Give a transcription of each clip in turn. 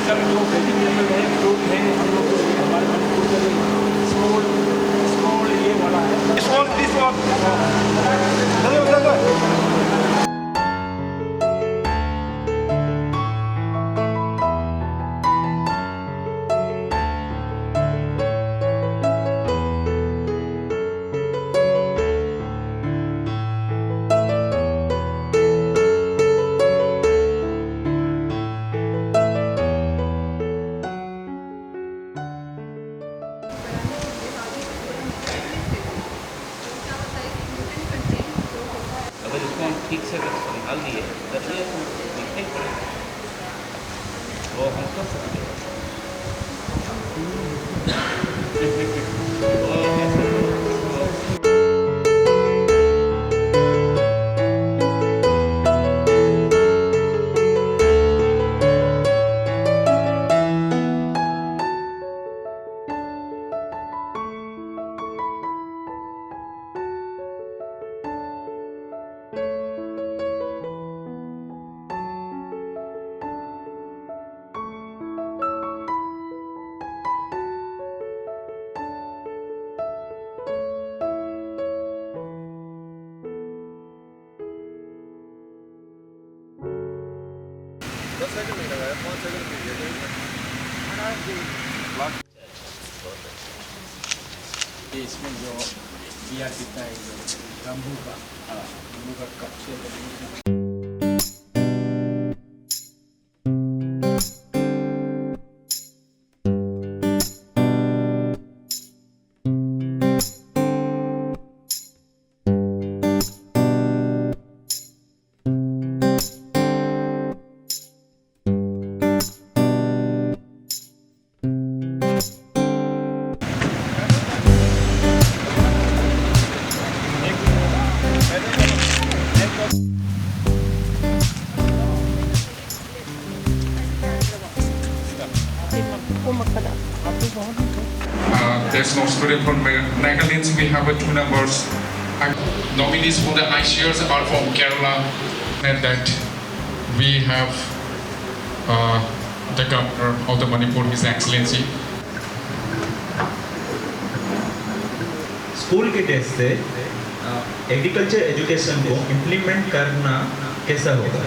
सब जो वेजिटेबल है, फ्रूट है, हम लोग हमारे स्मॉल ये वाला है। अगर इसको हम ठीक से संभाल दिए तब ये दिखने पड़ेगा, वो हम कर सकते हैं। इसमें जो दिया कितना है बम्बू का कप से There's no student from Nagaland. We have two numbers. Nominees for the ICRs are from Kerala, and that we have the Governor of the Manipur, His Excellency. School के टेस्ट से agriculture education को implement करना कैसा होगा?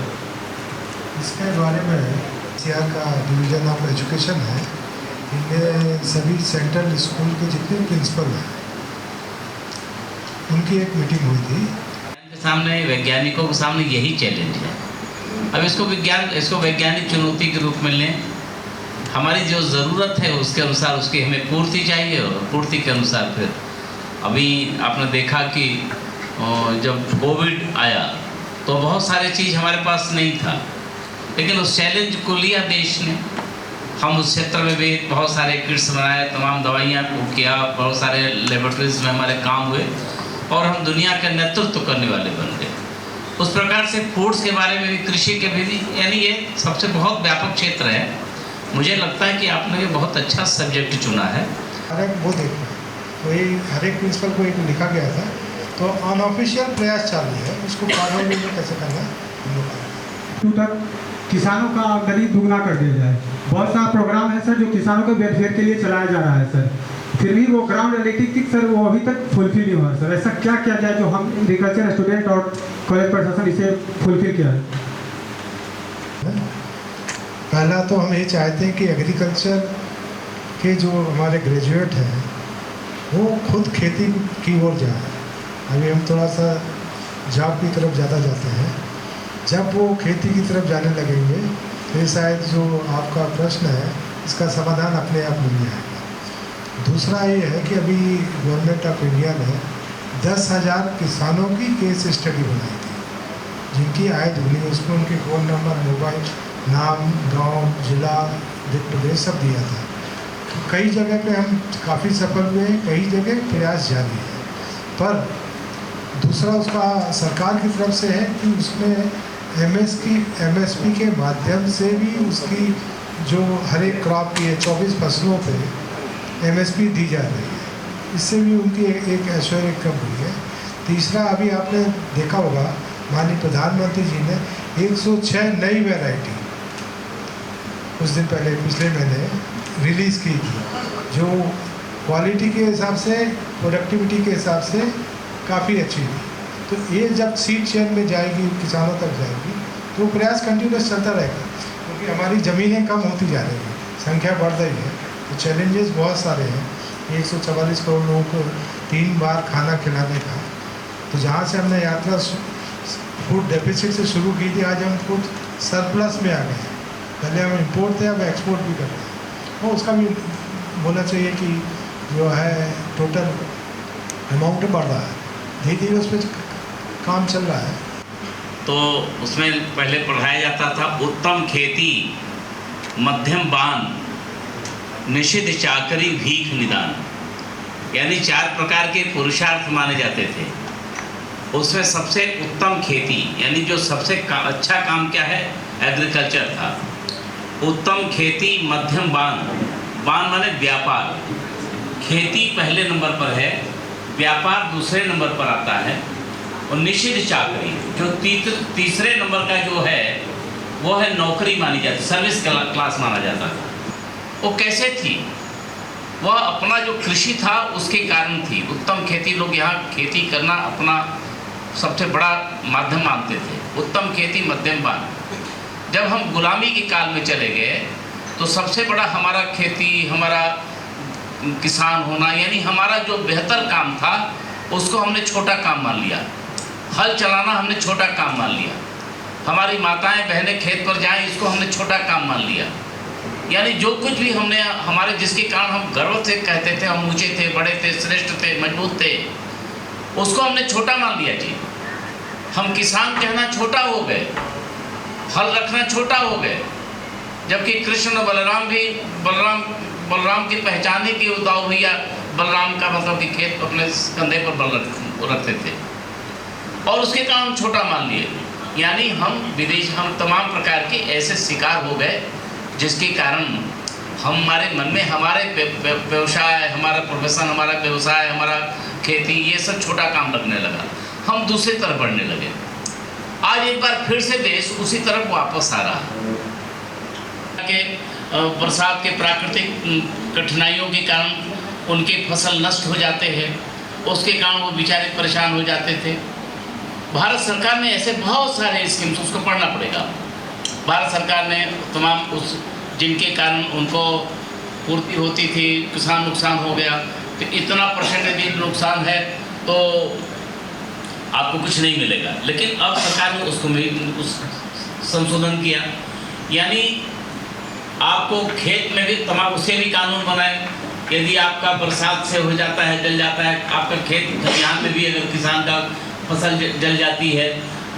इसके बारे में CR का डिवीजन ऑफ एजुकेशन है, इनमें सभी सेंट्रल स्कूल के जितने प्रिंसिपल हैं उनकी एक मीटिंग हुई थी। सामने वैज्ञानिकों के सामने यही चैलेंज है। अब इसको वैज्ञानिक चुनौती के रूप में लें, हमारी जो ज़रूरत है उसके अनुसार उसकी हमें पूर्ति चाहिए, और पूर्ति के अनुसार फिर अभी आपने देखा कि जब कोविड आया तो बहुत सारे चीज़ हमारे पास नहीं था, लेकिन उस चैलेंज को लिया देश ने। हम उस क्षेत्र में भी बहुत सारे किट्स बनाए, तमाम दवाइयाँ को किया, बहुत सारे लेबोरेटरीज में हमारे काम हुए और हम दुनिया का नेतृत्व करने वाले बन गए। उस प्रकार से फूड्स के बारे में भी, कृषि के भी, यानी ये सबसे बहुत व्यापक क्षेत्र है। मुझे लगता है कि आपने ये बहुत अच्छा सब्जेक्ट चुना है। हर एक वो देखना कोई हर एक प्रिंसिपल को एक लिखा गया था, तो अनऑफिशियल प्रयास चालू है, उसको कार्यान्वयन में कैसे करना है हम लोग तक किसानों का आमदनी दुगना कर दिया जाए। बहुत सारा प्रोग्राम है सर जो किसानों के वेलफेयर के लिए चलाया जा रहा है सर, फिर भी वो ग्राउंड रियलिटी सर वो अभी तक फुलफिल नहीं हुआ सर। ऐसा क्या किया जाए जो हम एग्रीकल्चर स्टूडेंट और कॉलेज प्रशासन इसे फुलफिल किया है? पहला तो हम ये चाहते हैं कि एग्रीकल्चर के जो हमारे ग्रेजुएट हैं वो खुद खेती की ओर जाए। अभी हम थोड़ा सा जॉब की तरफ ज़्यादा जाते हैं, जब वो खेती की तरफ जाने लगेंगे तो ये शायद जो आपका प्रश्न है इसका समाधान अपने आप मिल जाएगा। दूसरा ये है कि अभी गवर्नमेंट ऑफ इंडिया ने 10,000 किसानों की केस स्टडी बनाई थी, जिनकी आय दुगनी, उसमें उनके फ़ोन नंबर, मोबाइल, नाम, गांव, जिला, प्रदेश सब दिया था। तो कई जगह पे हम काफ़ी सफल हुए हैं, कई जगह प्रयास जारी है। पर दूसरा उसका सरकार की तरफ से है कि उसमें MSP के माध्यम से भी उसकी जो हर एक क्रॉप की है 24 फसलों पे MSP दी जा रही है। इससे भी उनकी एक ऐश्वर्य कम हुई है। तीसरा, अभी आपने देखा होगा माननीय प्रधानमंत्री जी ने 106 नई वैरायटी कुछ दिन पहले पिछले महीने रिलीज़ की थी, जो क्वालिटी के हिसाब से, प्रोडक्टिविटी के हिसाब से काफ़ी अच्छी थी। तो ये जब सीड चेन में जाएगी, किसानों तक जाएगी, तो प्रयास कंटिन्यूस चलता रहेगा, क्योंकि हमारी ज़मीनें कम होती जा रही हैं, संख्या बढ़ रही है, तो चैलेंजेस बहुत सारे हैं। 144 करोड़ लोगों को 3 बार खाना खिलाने का, तो जहाँ से हमने यात्रा फूड डेफिसिट से शुरू की थी, आज हम फूड सरप्लस में आ गए हैं। पहले हम इंपोर्ट थे, अब एक्सपोर्ट भी कर रहे हैं। और उसका भी बोलना चाहिए कि जो है टोटल अमाउंट बढ़ रहा है, धीरे धीरे उस पर काम चल रहा है। तो उसमें पहले पढ़ाया जाता था उत्तम खेती, मध्यम बान, निषिद्ध चाकरी, भीख निदान, यानी 4 प्रकार के पुरुषार्थ माने जाते थे। उसमें सबसे उत्तम खेती, यानी जो सबसे अच्छा काम क्या है, एग्रीकल्चर था। उत्तम खेती, मध्यम बान, बान माने व्यापार, खेती पहले नंबर पर है, व्यापार दूसरे नंबर पर आता है, और निषिद्ध चाकरी जो तीसरे नंबर का जो है वो है नौकरी मानी जाती, सर्विस क्लास माना जाता था। वो कैसे थी? वह अपना जो कृषि था उसके कारण थी। उत्तम खेती, लोग यहाँ खेती करना अपना सबसे बड़ा माध्यम मानते थे। उत्तम खेती, मध्यम बान। जब हम गुलामी के काल में चले गए तो सबसे बड़ा हमारा खेती, हमारा किसान होना, यानी हमारा जो बेहतर काम था उसको हमने छोटा काम मान लिया। हल चलाना हमने छोटा काम मान लिया। हमारी माताएं बहनें खेत पर जाएं, इसको हमने छोटा काम मान लिया। यानी जो कुछ भी हमने हमारे, जिसके कारण हम गर्व से कहते थे हम ऊंचे थे, बड़े थे, श्रेष्ठ थे, मजबूत थे, उसको हमने छोटा मान लिया जी। हम किसान कहना छोटा हो गए, हल रखना छोटा हो गए, जबकि कृष्ण बलराम भी बलराम की पहचाने की उदाव भैया बलराम का मतलब कि खेत अपने कंधे पर बल रखते थे, और उसके कारण हम छोटा मान लिए। यानी हम तमाम प्रकार के ऐसे शिकार हो गए जिसके कारण हमारे मन में हमारे व्यवसाय, हमारा प्रोफेशन, हमारा व्यवसाय, हमारा खेती, ये सब छोटा काम लगने लगा। हम दूसरी तरफ बढ़ने लगे। आज एक बार फिर से देश उसी तरफ वापस आ रहा है कि बरसात के प्राकृतिक कठिनाइयों के कारण उनके फसल नष्ट हो जाते हैं, उसके कारण वो बेचारे परेशान हो जाते थे। भारत सरकार ने ऐसे बहुत सारे स्कीम्स, उसको पढ़ना पड़ेगा, भारत सरकार ने तमाम उस जिनके कारण उनको पूर्ति होती थी, किसान नुकसान हो गया तो इतना % यदि नुकसान है तो आपको कुछ नहीं मिलेगा, लेकिन अब सरकार ने उस संशोधन किया। यानी आपको खेत में भी तमाम उसे भी कानून बनाए, यदि आपका बरसात से हो जाता है, जल जाता है, आपका खेत खलिहान में भी अगर किसान का फसल जल जाती है,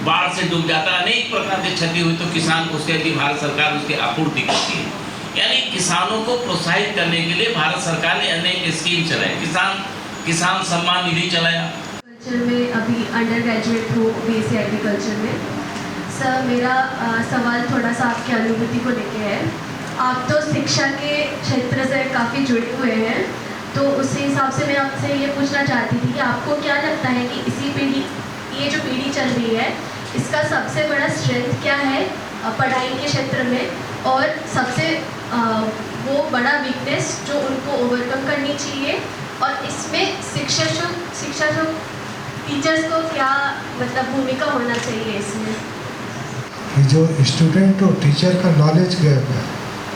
बाढ़ से डूब जाता है, अनेक प्रकार की क्षति हुई तो किसान उसके लिए भारत सरकार उसकी आपूर्ति करती है। यानी किसानों को प्रोत्साहित करने के लिए भारत सरकार ने अनेक स्कीम चलाए। किसान सम्मान निधि चलाया। एग्रीकल्चर में अभी अंडर ग्रेजुएट हूँ BSc एग्रीकल्चर में। सर, मेरा सवाल थोड़ा सा आपकी अनुभूति को लेके है। आप तो शिक्षा के क्षेत्र से काफ़ी जुड़े हुए हैं, तो उस हिसाब से मैं आपसे ये पूछना चाहती थी कि आपको क्या लगता है कि ये जो पीढ़ी चल रही है, इसका सबसे बड़ा स्ट्रेंथ क्या है पढ़ाई के क्षेत्र में, और सबसे वो बड़ा वीकनेस जो उनको ओवरकम करनी चाहिए, और इसमें शिक्षा टीचर्स को क्या मतलब भूमिका होना चाहिए इसमें? जो स्टूडेंट और टीचर का नॉलेज गैप है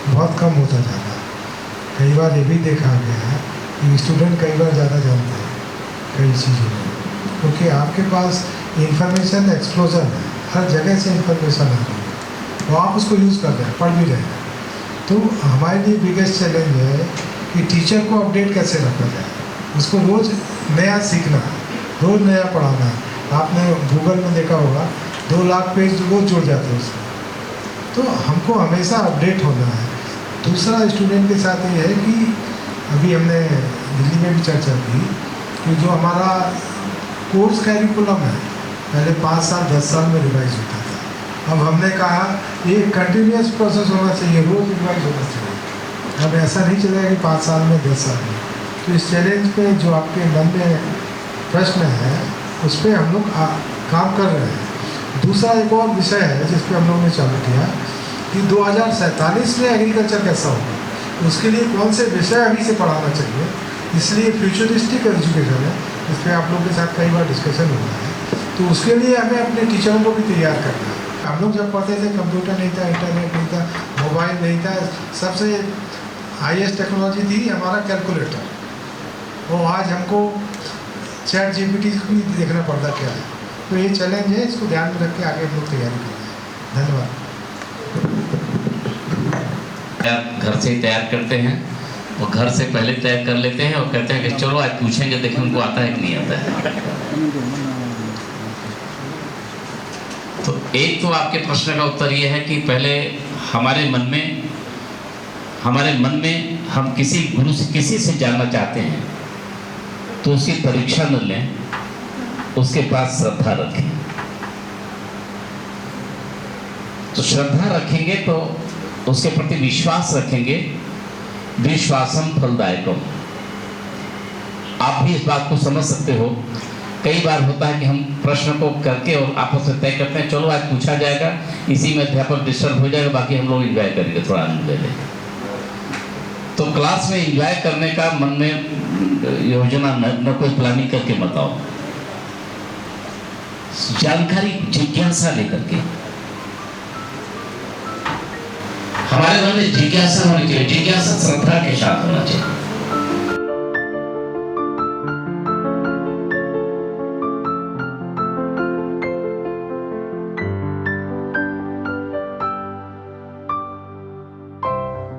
बहुत कम होता जा रहा है। कई बार ये भी देखा गया है कि स्टूडेंट कई बार ज़्यादा जानते हैं कई चीज़ों में, क्योंकि आपके पास इंफॉर्मेशन एक्सप्लोजन है, हर जगह से इंफॉर्मेशन आ रही है, तो आप उसको यूज़ कर रहे हैं, पढ़ भी रहे हैं। तो हमारे लिए बिगेस्ट चैलेंज है कि टीचर को अपडेट कैसे रखा जाए, उसको रोज़ नया सीखना है, रोज़ नया पढ़ाना है। आपने गूगल में देखा होगा 2 लाख पेज रोज जुड़ जाते हैं उसमें, तो हमको हमेशा अपडेट होना है। दूसरा स्टूडेंट के साथ ये है कि अभी हमने दिल्ली में भी चर्चा की कि जो हमारा कोर्स कैरिकुलम है पहले 5 साल 10 साल में रिवाइज होता था, अब हमने कहा ये कंटिन्यूस प्रोसेस होना चाहिए, रोज़ रिवाइज होना चाहिए। अब ऐसा नहीं चलेगा कि 5 साल में 10 साल में, तो इस चैलेंज पे जो आपके मन में प्रश्न है उस पर हम लोग काम कर रहे हैं। दूसरा एक और विषय है जिस पे हम लोगों ने चालू किया कि 2047 में एग्रीकल्चर कैसा होगा, उसके लिए कौन से विषय अभी से पढ़ाना चाहिए, इसलिए फ्यूचरिस्टिक एजुकेशन है, इस पर आप लोगों के साथ कई बार डिस्कशन हुआ है। तो उसके लिए हमें अपने टीचरों को भी तैयार करना है। हम लोग जब पढ़ते थे कंप्यूटर नहीं था, इंटरनेट नहीं था, मोबाइल नहीं था, सबसे हाईएस्ट टेक्नोलॉजी थी हमारा कैलकुलेटर, और आज हमको चैट जीपीटी को भी देखना पड़ता क्या है। तो ये चैलेंज है, इसको ध्यान में रख के आगे हम लोग तैयारी करें। धन्यवाद। घर से ही तैयार करते हैं, वो घर से पहले तैयार कर लेते हैं और कहते हैं कि चलो आज पूछेंगे, देखें उनको आता है कि नहीं आता है। तो एक तो आपके प्रश्न का उत्तर ये है कि पहले हमारे मन में हम किसी गुरु से किसी से जानना चाहते हैं तो उसकी परीक्षा न लें, उसके पास श्रद्धा रखें। तो श्रद्धा रखेंगे तो उसके प्रति विश्वास रखेंगे, विश्वासम फलदायकम। आप भी इस बात को समझ सकते हो। कई बार होता है कि हम प्रश्न को करके और आपस में तय करते हैं चलो आज पूछा जाएगा, इसी में अध्यापक डिस्टर्ब हो जाएगा, बाकी हम लोग एंजॉय करेंगे, थोड़ा आनंद ले लेंगे। तो क्लास में एंजॉय करने का मन में योजना न कोई प्लानिंग करके मत आओ, जानकारी जिज्ञासा लेकर के। हमारे मन में जिज्ञासा होनी चाहिए, जिज्ञासा श्रद्धा के साथ होना चाहिए।